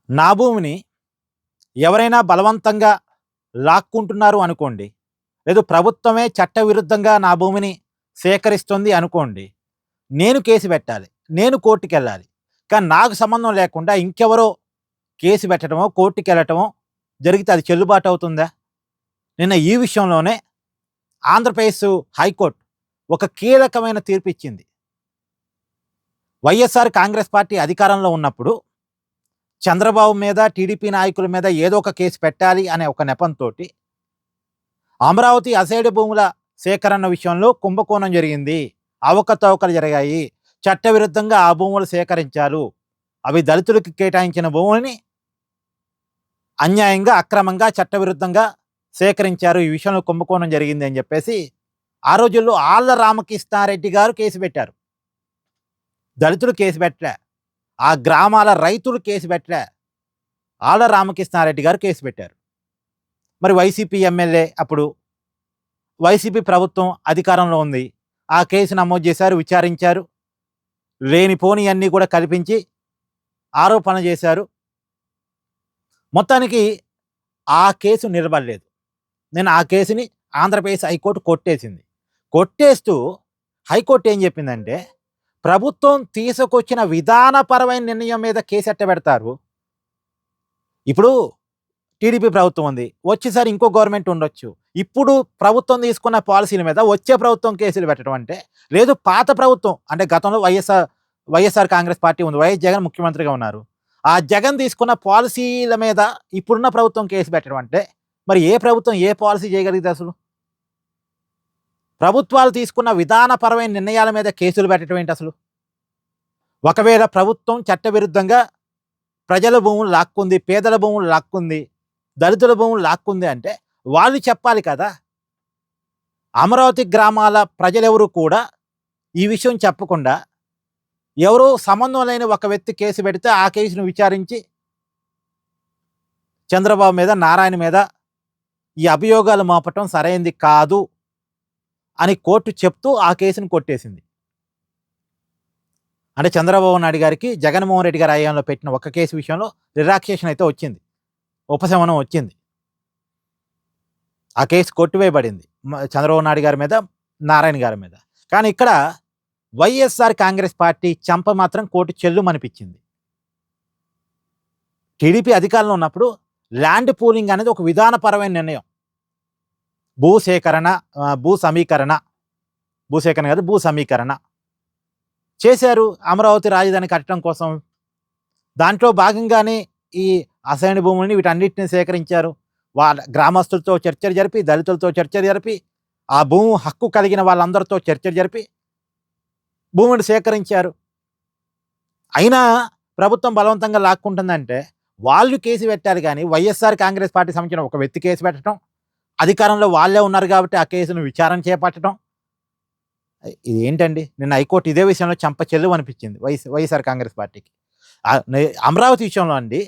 నా భూమిని ఎవరైనా బలవంతంగా లాక్కుంటున్నారు అనుకోండి, లేదు ప్రభుత్వమే చట్టవిరుద్ధంగా నా భూమిని సేకరిస్తుంది అనుకోండి, నేను కేసు పెట్టాలి. నేను కోర్టుకెళ్ళాలి. కానీ నాకు సంబంధం లేకుండా ఇంకెవరో కేసు పెట్టడమో, కోర్టుకెళ్ళటమో జరిగితే అది చెల్లుబాటు అవుతుందా? నిన్న ఈ విషయంలోనే ఆంధ్రప్రదేశ్ హైకోర్టు ఒక కీలకమైన తీర్పిచ్చింది. వైఎస్ఆర్ కాంగ్రెస్ పార్టీ అధికారంలో ఉన్నప్పుడు చంద్రబాబు మీద, టీడీపీ నాయకుల మీద ఏదో ఒక కేసు పెట్టాలి అనే ఒక నెపంతోటి అమరావతి అసైడ్ భూముల సేకరణ విషయంలో కుంభకోణం జరిగింది. అవకతవకలు జరిగాయి. చట్టవిరుద్ధంగా ఆ భూములు సేకరించారు. అవి దళితులకు కేటాయించిన భూములని అన్యాయంగా, అక్రమంగా, చట్టవిరుద్ధంగా సేకరించారు. ఈ విషయంలో కుంభకోణం జరిగింది అని చెప్పేసి ఆ రోజుల్లో ఆళ్ల రామకృష్ణారెడ్డి గారు కేసు పెట్టారు. దళితులు కేసు పెట్టలే, ఆ గ్రామాల రైతులు కేసు పెట్టలే, ఆళ్ల రామకృష్ణారెడ్డి గారు కేసు పెట్టారు. మరి వైసీపీ ఎమ్మెల్యే, అప్పుడు వైసీపీ ప్రభుత్వం అధికారంలో ఉంది, ఆ కేసు నమోదు చేశారు, విచారించారు, లేనిపోని అన్నీ కూడా కల్పించి ఆరోపణలు చేశారు. మొత్తానికి ఆ కేసు నిలబడలేదు. నేను ఆ కేసుని ఆంధ్రప్రదేశ్ హైకోర్టు కొట్టేసింది. కొట్టేస్తూ హైకోర్టు ఏం చెప్పిందంటే, ప్రభుత్వం తీసుకొచ్చిన విధానపరమైన నిర్ణయం మీద కేసు ఎట్టబెడతారు. ఇప్పుడు టీడీపీ ప్రభుత్వం ఉంది, వచ్చేసారి ఇంకో గవర్నమెంట్ ఉండొచ్చు. ఇప్పుడు ప్రభుత్వం తీసుకున్న పాలసీల మీద వచ్చే ప్రభుత్వం కేసులు పెట్టడం అంటే, లేదు పాత ప్రభుత్వం అంటే గతంలో వైఎస్ఆర్ కాంగ్రెస్ పార్టీ ఉంది, వైఎస్ జగన్ ముఖ్యమంత్రిగా ఉన్నారు, ఆ జగన్ తీసుకున్న పాలసీల మీద ఇప్పుడున్న ప్రభుత్వం కేసు పెట్టడం అంటే, మరి ఏ ప్రభుత్వం ఏ పాలసీ చేయగలిగితే అసలు? ప్రభుత్వాలు తీసుకున్న విధానపరమైన నిర్ణయాల మీద కేసులు పెట్టడం ఏంటి అసలు? ఒకవేళ ప్రభుత్వం చట్టవిరుద్ధంగా ప్రజల భూములు లాక్కుంది, పేదల భూములు లాక్కుంది, దళితుల భూములు లాక్కుంది అంటే వాళ్ళు చెప్పాలి కదా. అమరావతి గ్రామాల ప్రజలెవరు కూడా ఈ విషయం చెప్పకుండా, ఎవరో సంబంధం లేని ఒక వ్యక్తి కేసు పెడితే ఆ కేసును విచారించి చంద్రబాబు మీద, నారాయణ మీద ఈ అభియోగాలు మోపటం సరైంది కాదు అని కోర్టు చెప్తూ ఆ కేసును కొట్టేసింది. అంటే చంద్రబాబు నాయుడు గారికి జగన్మోహన్ రెడ్డి గారి హయాంలో పెట్టిన ఒక కేసు విషయంలో రిలాక్సేషన్ అయితే వచ్చింది, ఉపశమనం వచ్చింది. ఆ కేసు కొట్టివేయబడింది చంద్రబాబు నాయుడు గారి మీద, నారాయణ గారి మీద. కానీ ఇక్కడ వైఎస్ఆర్ కాంగ్రెస్ పార్టీ చెంప మాత్రం కోర్టు చెల్లుమనిపించింది. టీడీపీ అధికారంలో ఉన్నప్పుడు ల్యాండ్ పూలింగ్ అనేది ఒక విధానపరమైన నిర్ణయం. భూసేకరణ చేశారు అమరావతి రాజధాని కట్టడం కోసం. దాంట్లో భాగంగానే ఈ అసైన్ భూములని వీటన్నిటిని సేకరించారు. వాళ్ళ గ్రామస్తులతో చర్చలు జరిపి, దళితులతో చర్చలు జరిపి, ఆ భూమి హక్కు కలిగిన వాళ్ళందరితో చర్చలు జరిపి భూమిని సేకరించారు. అయినా ప్రభుత్వం బలవంతంగా లాక్కుంటుందంటే వాళ్ళు కేసు పెట్టారు. కానీ వైఎస్ఆర్ కాంగ్రెస్ పార్టీ సంబంధించిన ఒక వ్యక్తి కేసు పెట్టడం, అధికారంలో వాళ్ళే ఉన్నారు కాబట్టి ఆ కేసును విచారణ చేపట్టడం, ఇది ఏంటండి? నిన్న హైకోర్టు ఇదే విషయంలో చెంప చెల్లు అనిపించింది వైఎస్ఆర్ కాంగ్రెస్ పార్టీకి. అమరావతి విషయంలో అండి,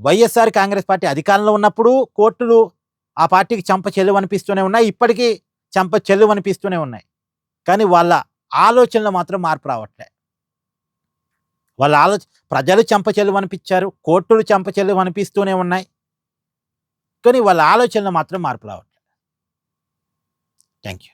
వైఎస్ఆర్ కాంగ్రెస్ పార్టీ అధికారంలో ఉన్నప్పుడు కోర్టులు ఆ పార్టీకి చెంప చెల్లు అనిపిస్తూనే ఉన్నాయి, ఇప్పటికీ చెంప చెల్లు అనిపిస్తూనే ఉన్నాయి. కానీ వాళ్ళ ఆలోచనలు మాత్రం మార్పు రావట్లే. వాళ్ళ ప్రజలు చెంప చెల్లు అనిపించారు, కోర్టులు చెంప చెల్లు అనిపిస్తూనే ఉన్నాయి, కానీ వాళ్ళ ఆలోచనలు మాత్రం మార్పు రావట్లే. Thank you.